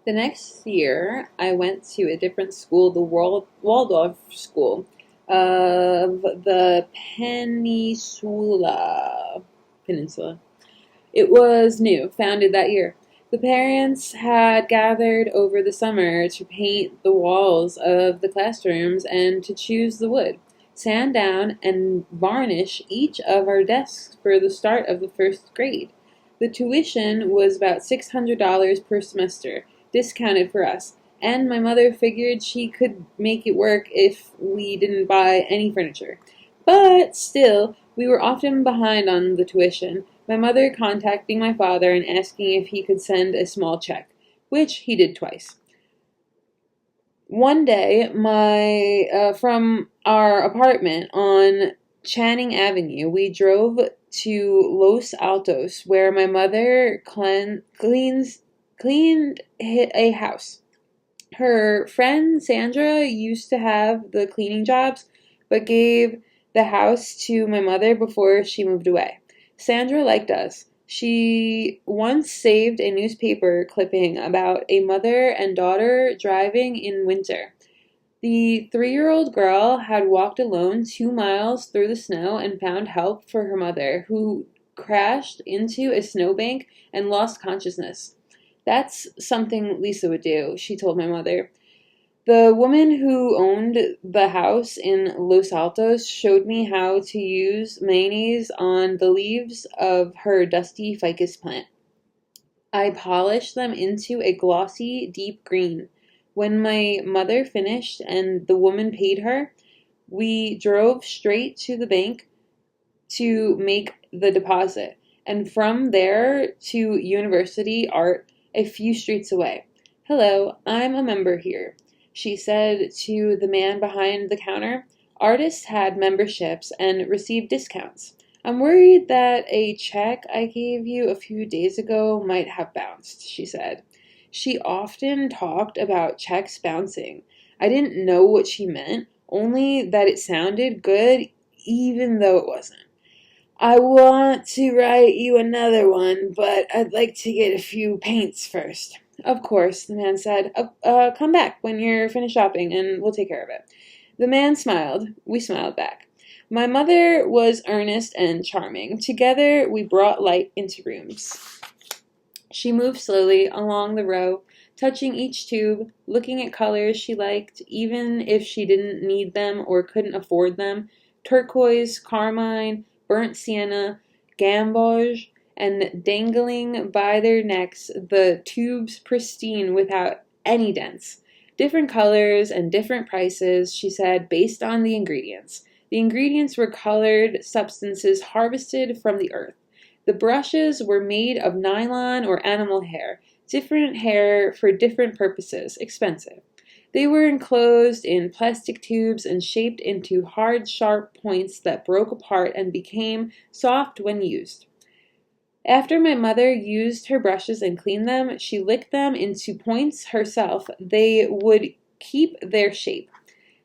The next year, I went to a different school, the Waldorf School of the Peninsula. It was new, founded that year. The parents had gathered over the summer to paint the walls of the classrooms and to choose the wood, sand down, and varnish each of our desks for the start of the first grade. The tuition was about $600 per semester, discounted for us, and my mother figured she could make it work if we didn't buy any furniture. But still, we were often behind on the tuition, my mother contacting my father and asking if he could send a small check, which he did twice. One day, from our apartment on Channing Avenue, we drove to Los Altos, where my mother cleaned a house. Her friend Sandra used to have the cleaning jobs, but gave the house to my mother before she moved away. Sandra liked us. She once saved a newspaper clipping about a mother and daughter driving in winter. The 3-year-old girl had walked alone 2 miles through the snow and found help for her mother, who crashed into a snowbank and lost consciousness. That's something Lisa would do, she told my mother. The woman who owned the house in Los Altos showed me how to use mayonnaise on the leaves of her dusty ficus plant. I polished them into a glossy, deep green. When my mother finished and the woman paid her, we drove straight to the bank to make the deposit, and from there to University Art a few streets away. "Hello, I'm a member here," she said to the man behind the counter. Artists had memberships and received discounts. "I'm worried that a check I gave you a few days ago might have bounced," she said. She often talked about checks bouncing. I didn't know what she meant, only that it sounded good even though it wasn't. "I want to write you another one, but I'd like to get a few paints first." "Of course," the man said. Come back when you're finished shopping and we'll take care of it." The man smiled. We smiled back. My mother was earnest and charming. Together we brought light into rooms. She moved slowly along the row, touching each tube, looking at colors she liked, even if she didn't need them or couldn't afford them. Turquoise, carmine, burnt sienna, gamboge, and dangling by their necks, the tubes pristine without any dents. Different colors and different prices, she said, based on the ingredients. The ingredients were colored substances harvested from the earth. The brushes were made of nylon or animal hair, different hair for different purposes, expensive. They were enclosed in plastic tubes and shaped into hard, sharp points that broke apart and became soft when used. After my mother used her brushes and cleaned them, she licked them into points herself. They would keep their shape.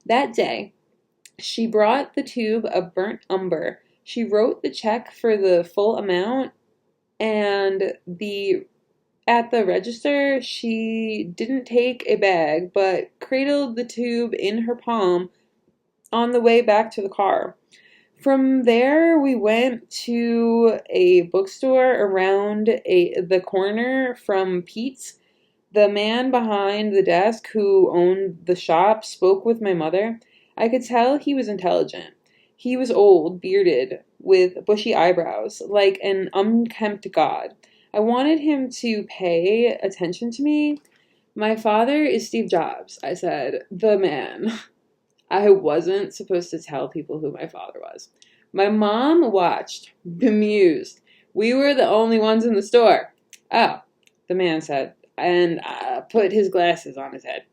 That day, she brought the tube of burnt umber. She wrote the check for the full amount, and at the register, she didn't take a bag, but cradled the tube in her palm on the way back to the car. From there, we went to a bookstore around the corner from Pete's. The man behind the desk who owned the shop spoke with my mother. I could tell he was intelligent. He was old, bearded, with bushy eyebrows, like an unkempt god. I wanted him to pay attention to me. "My father is Steve Jobs," I said. "The man." I wasn't supposed to tell people who my father was. My mom watched, bemused. We were the only ones in the store. "Oh," the man said, and put his glasses on his head.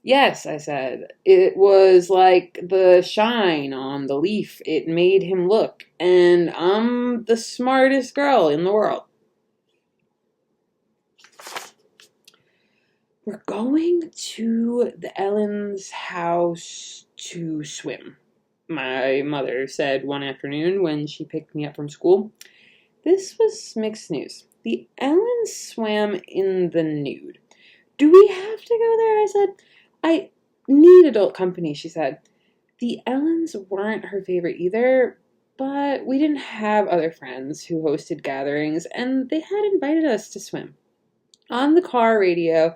"Yes," I said. "It was like the shine on the leaf. It made him look, and I'm the smartest girl in the world." "We're going to the Ellens' house to swim," my mother said one afternoon when she picked me up from school. This was mixed news. The Ellens swam in the nude. Do we have to go there? I said. I need adult company, she said. The Ellens weren't her favorite either, but we didn't have other friends who hosted gatherings, and they had invited us to swim. On the car radio,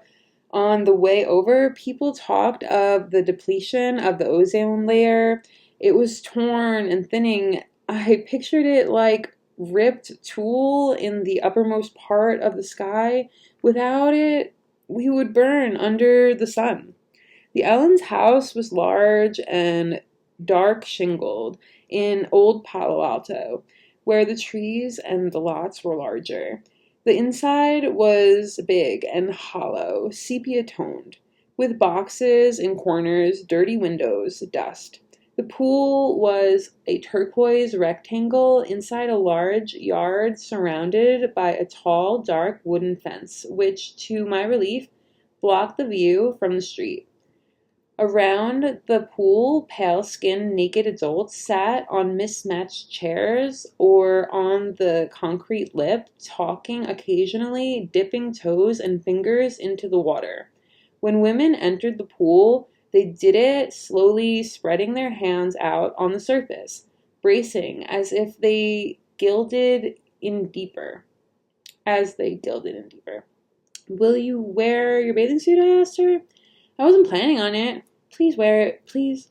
on the way over, people talked of the depletion of the ozone layer. It was torn and thinning. I pictured it like ripped tulle in the uppermost part of the sky. Without it, we would burn under the sun. The Allen's house was large and dark shingled in old Palo Alto, where the trees and the lots were larger. The inside was big and hollow, sepia toned, with boxes in corners, dirty windows, dust. The pool was a turquoise rectangle inside a large yard surrounded by a tall, dark wooden fence, which, to my relief, blocked the view from the street. Around the pool, pale-skinned naked adults sat on mismatched chairs or on the concrete lip, talking occasionally, dipping toes and fingers into the water. When women entered the pool, they did it slowly, spreading their hands out on the surface, bracing as they gilded in deeper. Will you wear your bathing suit? I asked her. I wasn't planning on it. Please wear it. Please.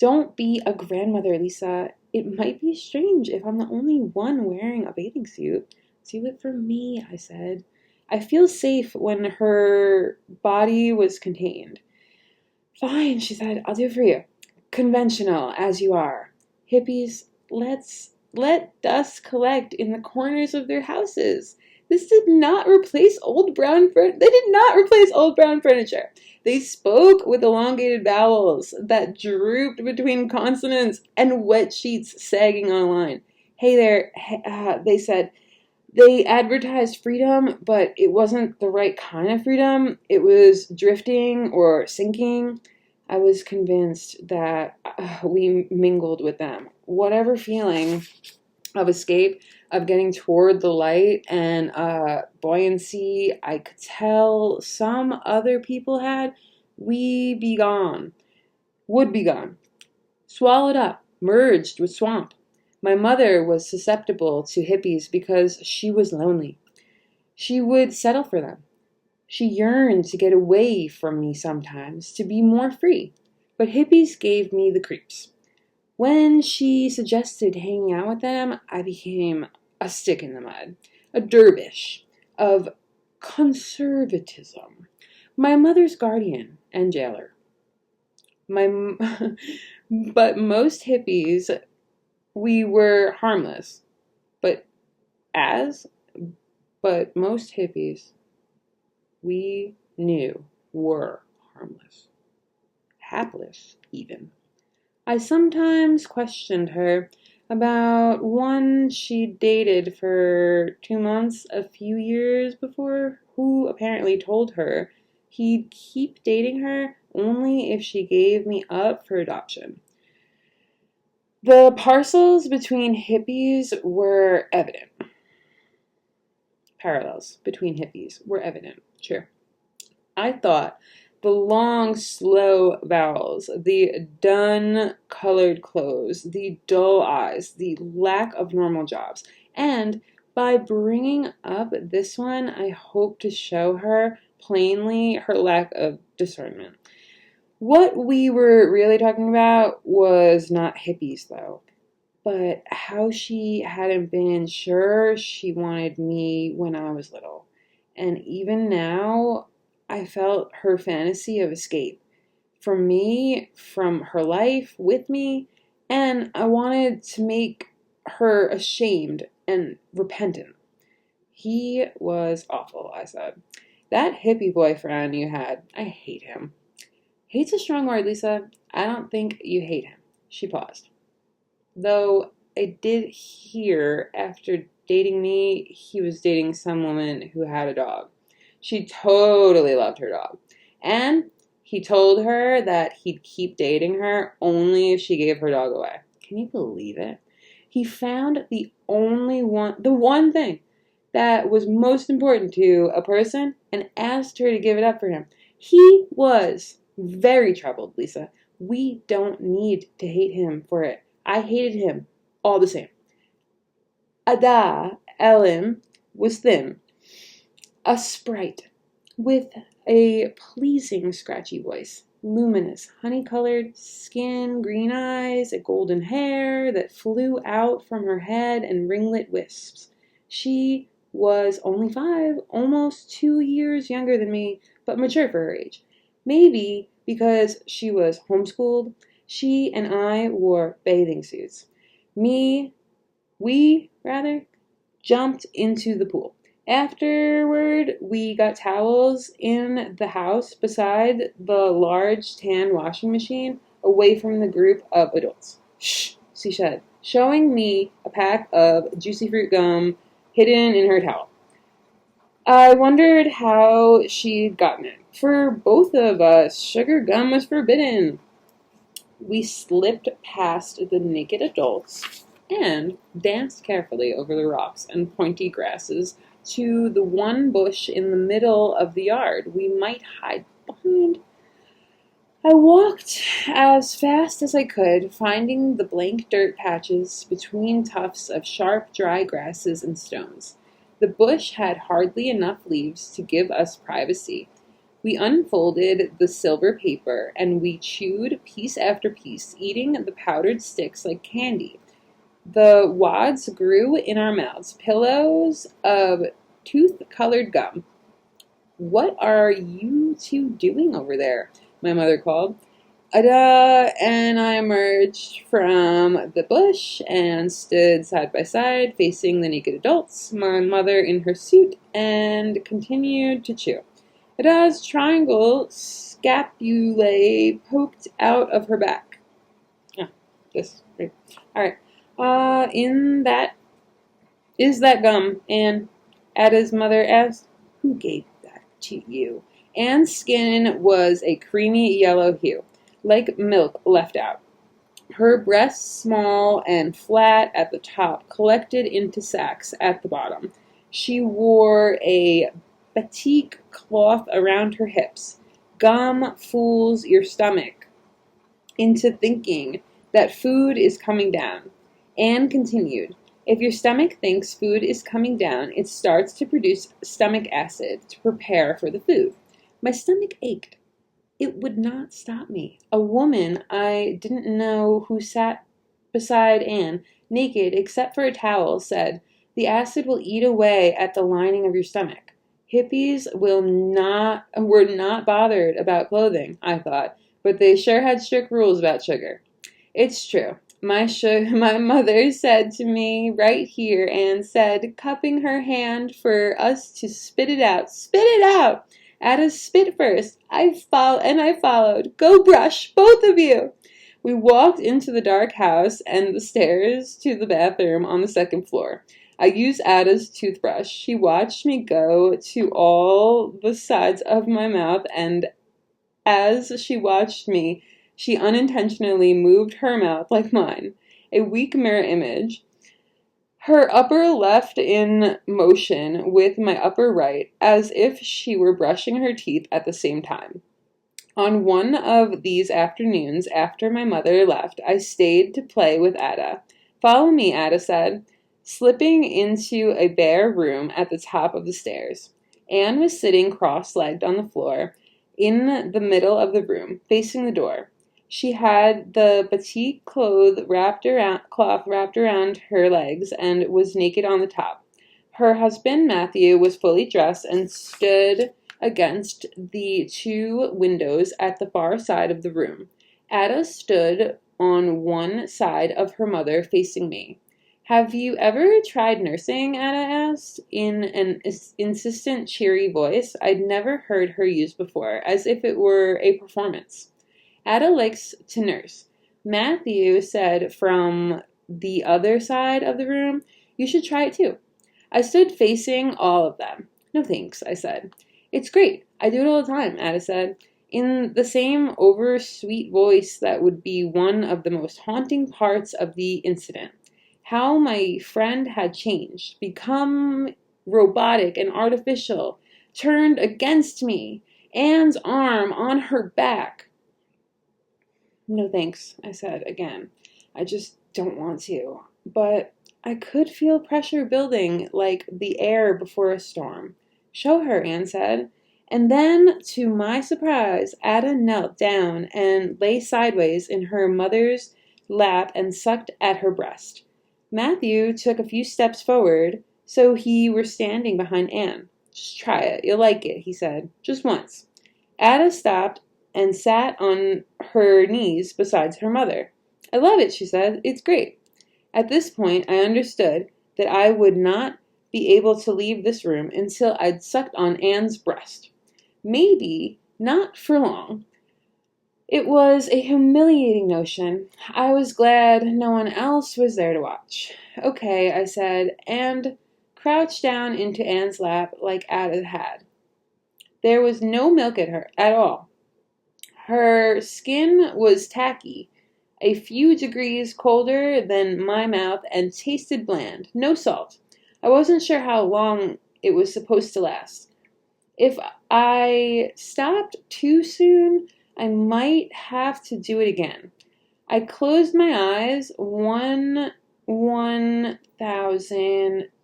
Don't be a grandmother, Lisa. It might be strange if I'm the only one wearing a bathing suit. Do it for me, I said. I feel safe when her body was contained. Fine, she said. I'll do it for you. Conventional, as you are. Hippies, let dust collect in the corners of their houses. This did not replace old brown furniture. They did not replace old brown furniture. They spoke with elongated vowels that drooped between consonants and wet sheets sagging on a line. Hey there, they said. They advertised freedom, but it wasn't the right kind of freedom. It was drifting or sinking. I was convinced that we mingled with them. Whatever feeling of escape, of getting toward the light and buoyancy I could tell some other people had, would be gone, swallowed up, merged with swamp. My mother was susceptible to hippies because she was lonely. She would settle for them. She yearned to get away from me sometimes, to be more free. But hippies gave me the creeps. When she suggested hanging out with them, I became a stick in the mud, a dervish of conservatism, my mother's guardian and jailer. But most hippies, we were harmless. But most hippies we knew were harmless, hapless even. I sometimes questioned her about one she dated for 2 months a few years before, who apparently told her he'd keep dating her only if she gave me up for adoption. The parallels between hippies were evident. Sure. I thought the long, slow vowels, the dun-colored clothes, the dull eyes, the lack of normal jobs. And by bringing up this one, I hope to show her plainly her lack of discernment. What we were really talking about was not hippies, though, but how she hadn't been sure she wanted me when I was little. And even now, I felt her fantasy of escape from me, from her life with me, and I wanted to make her ashamed and repentant. He was awful, I said. That hippie boyfriend you had, I hate him. Hate's a strong word, Lisa. I don't think you hate him. She paused. Though I did hear after dating me, he was dating some woman who had a dog. She totally loved her dog. And he told her that he'd keep dating her only if she gave her dog away. Can you believe it? He found the one thing that was most important to a person and asked her to give it up for him. He was very troubled, Lisa. We don't need to hate him for it. I hated him all the same. Ada Ellen was thin, a sprite, with a pleasing scratchy voice, luminous, honey-colored skin, green eyes, a golden hair that flew out from her head in ringlet wisps. She was only 5, almost 2 years younger than me, but mature for her age. Maybe because she was homeschooled, she and I wore bathing suits. We jumped into the pool. Afterward, we got towels in the house beside the large tan washing machine, away from the group of adults. Shh, she said, showing me a pack of juicy fruit gum hidden in her towel. I wondered how she'd gotten it. For both of us, sugar gum was forbidden. We slipped past the naked adults and danced carefully over the rocks and pointy grasses to the one bush in the middle of the yard we might hide behind. I walked as fast as I could, finding the blank dirt patches between tufts of sharp, dry grasses and stones. The bush had hardly enough leaves to give us privacy. We unfolded the silver paper, and we chewed piece after piece, eating the powdered sticks like candy. The wads grew in our mouths, pillows of tooth-colored gum. "What are you two doing over there?" my mother called. Ada and I emerged from the bush and stood side by side, facing the naked adults, my mother in her suit, and continued to chew. Ada's triangle scapulae poked out of her back. This. Right. All right. Is that gum, Anne? Ada's mother asked. Who gave that to you? Anne's skin was a creamy yellow hue, like milk left out. Her breasts, small and flat at the top, collected into sacks at the bottom. She wore a batik cloth around her hips. Gum fools your stomach into thinking that food is coming down. Anne continued, if your stomach thinks food is coming down, it starts to produce stomach acid to prepare for the food. My stomach ached. It would not stop me. A woman I didn't know who sat beside Anne, naked except for a towel, said, the acid will eat away at the lining of your stomach. Hippies were not bothered about clothing, I thought, but they sure had strict rules about sugar. It's true. My mother said to me right here, Anne said, cupping her hand for us to spit it out. Spit it out! Ada spit first. I followed. Go brush, both of you! We walked into the dark house and the stairs to the bathroom on the second floor. I used Ada's toothbrush. She watched me go to all the sides of my mouth, and as she watched me, she unintentionally moved her mouth like mine, a weak mirror image. Her upper left in motion with my upper right, as if she were brushing her teeth at the same time. On one of these afternoons, after my mother left, I stayed to play with Ada. Follow me, Ada said, slipping into a bare room at the top of the stairs. Anne was sitting cross-legged on the floor in the middle of the room, facing the door. She had the batik cloth wrapped around her legs and was naked on the top. Her husband, Matthew, was fully dressed and stood against the 2 windows at the far side of the room. Ada stood on one side of her mother, facing me. Have you ever tried nursing? Ada asked, in an insistent, cheery voice I'd never heard her use before, as if it were a performance. Ada likes to nurse. Matthew said from the other side of the room, you should try it too. I stood facing all of them. No thanks, I said. It's great. I do it all the time, Ada said, in the same over-sweet voice that would be one of the most haunting parts of the incident. How my friend had changed, become robotic and artificial, turned against me, Anne's arm on her back. No thanks, I said again. I just don't want to. But I could feel pressure building like the air before a storm. Show her, Anne said. And then, to my surprise, Ada knelt down and lay sideways in her mother's lap and sucked at her breast. Matthew took a few steps forward, so he were standing behind Anne. Just try it. You'll like it, he said. Just once. Ada stopped and sat on her knees beside her mother. I love it, she said. It's great. At this point, I understood that I would not be able to leave this room until I'd sucked on Anne's breast. Maybe not for long. It was a humiliating notion. I was glad no one else was there to watch. Okay, I said, and crouched down into Anne's lap like Ada had. There was no milk at all. Her skin was tacky, a few degrees colder than my mouth, and tasted bland. No salt. I wasn't sure how long it was supposed to last. If I stopped too soon, I might have to do it again. I closed my eyes. 1,000,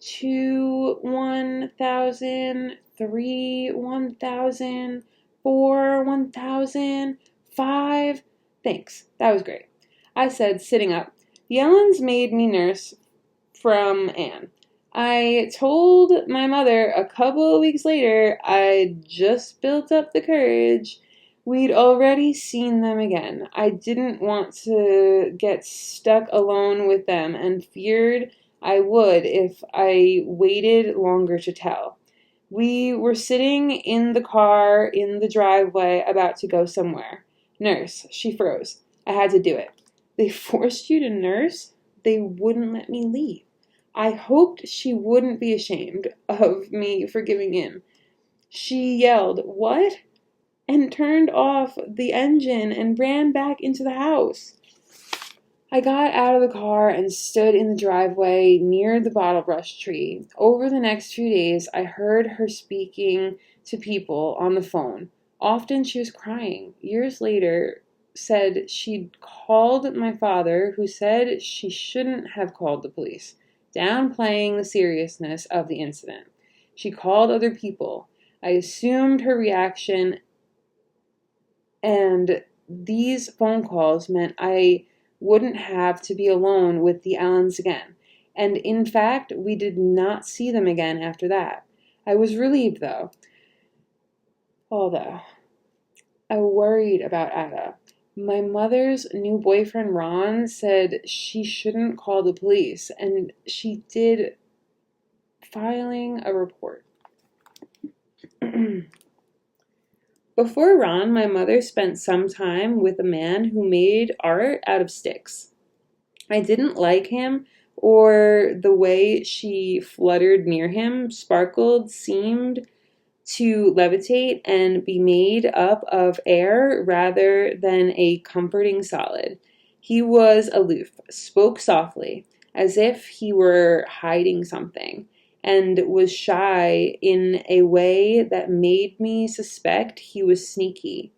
2, 1,000, 3, 1,000, 4, 1,000, 5. Thanks. That was great. I said, sitting up. The Ellens made me nurse from Anne. I told my mother a couple of weeks later I'd just built up the courage. We'd already seen them again. I didn't want to get stuck alone with them and feared I would if I waited longer to tell. We were sitting in the car in the driveway about to go somewhere. Nurse, she froze. I had to do it. They forced you to nurse? They wouldn't let me leave. I hoped she wouldn't be ashamed of me for giving in. She yelled, "What?" and turned off the engine and ran back into the house. I got out of the car and stood in the driveway near the bottle brush tree. Over the next few days, I heard her speaking to people on the phone. Often she was crying. Years later, said she'd called my father, who said she shouldn't have called the police, downplaying the seriousness of the incident. She called other people. I assumed her reaction, and these phone calls meant I wouldn't have to be alone with the Allens again. And in fact, we did not see them again after that. I was relieved, though. Although, I worried about Ada. My mother's new boyfriend, Ron, said she shouldn't call the police, and she did, filing a report. Before Ron, my mother spent some time with a man who made art out of sticks. I didn't like him, or the way she fluttered near him, sparkled, seemed to levitate and be made up of air rather than a comforting solid. He was aloof, spoke softly, as if he were hiding something, and was shy in a way that made me suspect he was sneaky.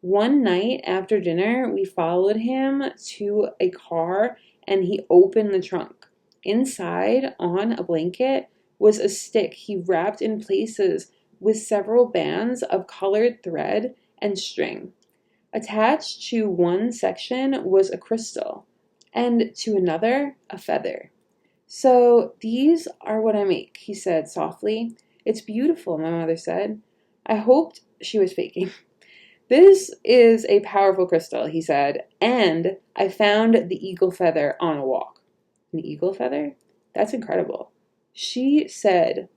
One night after dinner, we followed him to a car and he opened the trunk. Inside, on a blanket, was a stick he wrapped in places with several bands of colored thread and string. Attached to one section was a crystal, and to another, a feather. So these are what I make, he said softly. It's beautiful, my mother said. I hoped she was faking. This is a powerful crystal, he said, and I found the eagle feather on a walk. An eagle feather? That's incredible. She said,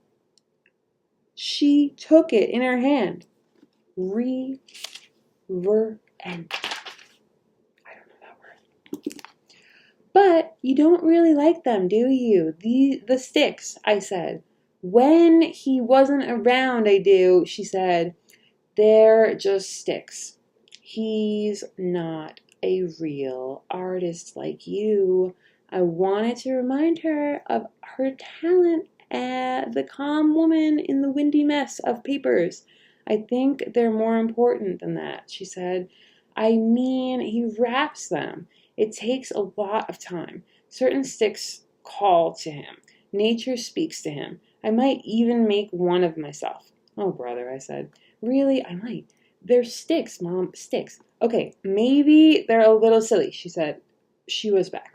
she took it in her hand. Reverend. I don't know that word. But you don't really like them, do you? The sticks, I said. When he wasn't around, I do, she said. They're just sticks. He's not a real artist like you. I wanted to remind her of her talent the calm woman in the windy mess of papers. I think they're more important than that, she said. I mean, he wraps them. It takes a lot of time. Certain sticks call to him. Nature speaks to him. I might even make one of myself. Oh, brother, I said. Really, I might. They're sticks, Mom, sticks. Okay, maybe they're a little silly, she said. She was back.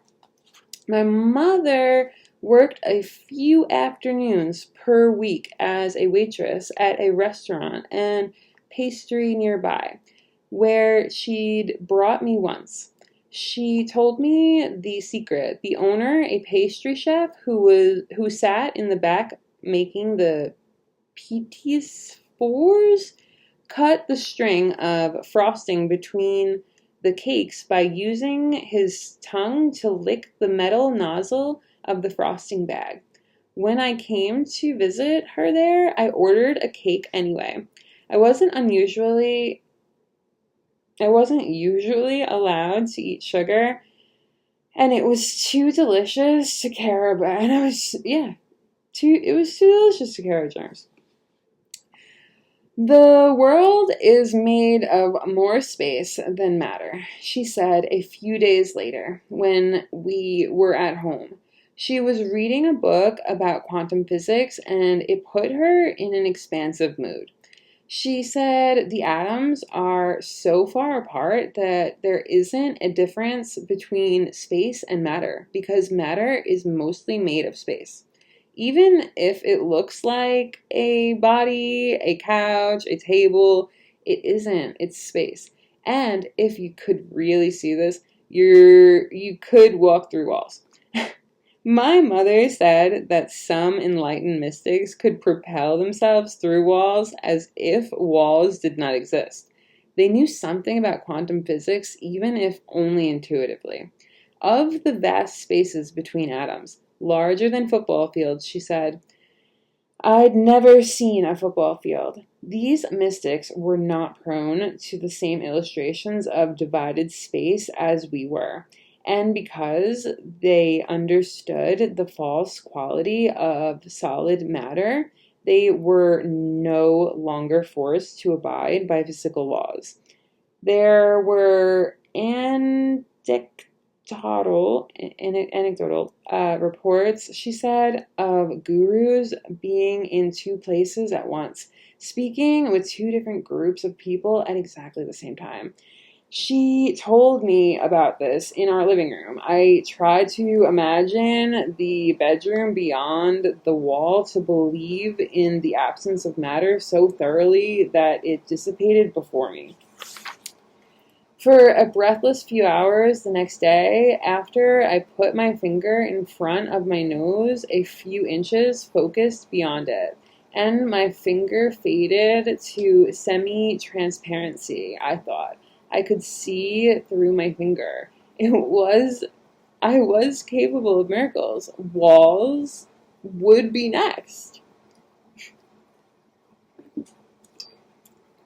My mother worked a few afternoons per week as a waitress at a restaurant and pastry nearby, where she'd brought me once. She told me the secret. The owner, a pastry chef who sat in the back making the petits fours, cut the string of frosting between the cakes by using his tongue to lick the metal nozzle of the frosting bag. When I came to visit her there, I ordered a cake anyway. I wasn't usually allowed to eat sugar, and it was too delicious to care about. And it was too delicious to care about germs. The world is made of more space than matter, she said a few days later when we were at home. She was reading a book about quantum physics, and it put her in an expansive mood. She said the atoms are so far apart that there isn't a difference between space and matter, because matter is mostly made of space. Even if it looks like a body, a couch, a table, it isn't. It's space. And if you could really see this, you could walk through walls. My mother said that some enlightened mystics could propel themselves through walls as if walls did not exist. They knew something about quantum physics, even if only intuitively. Of the vast spaces between atoms, larger than football fields, she said, I'd never seen a football field. These mystics were not prone to the same illustrations of divided space as we were. And because they understood the false quality of solid matter, they were no longer forced to abide by physical laws. There were anecdotal reports, she said, of gurus being in two places at once, speaking with two different groups of people at exactly the same time. She told me about this in our living room. I tried to imagine the bedroom beyond the wall to believe in the absence of matter so thoroughly that it dissipated before me. For a breathless few hours the next day, after I put my finger in front of my nose a few inches focused beyond it, and my finger faded to semi-transparency, I thought. I could see through my finger. I was capable of miracles. Walls would be next.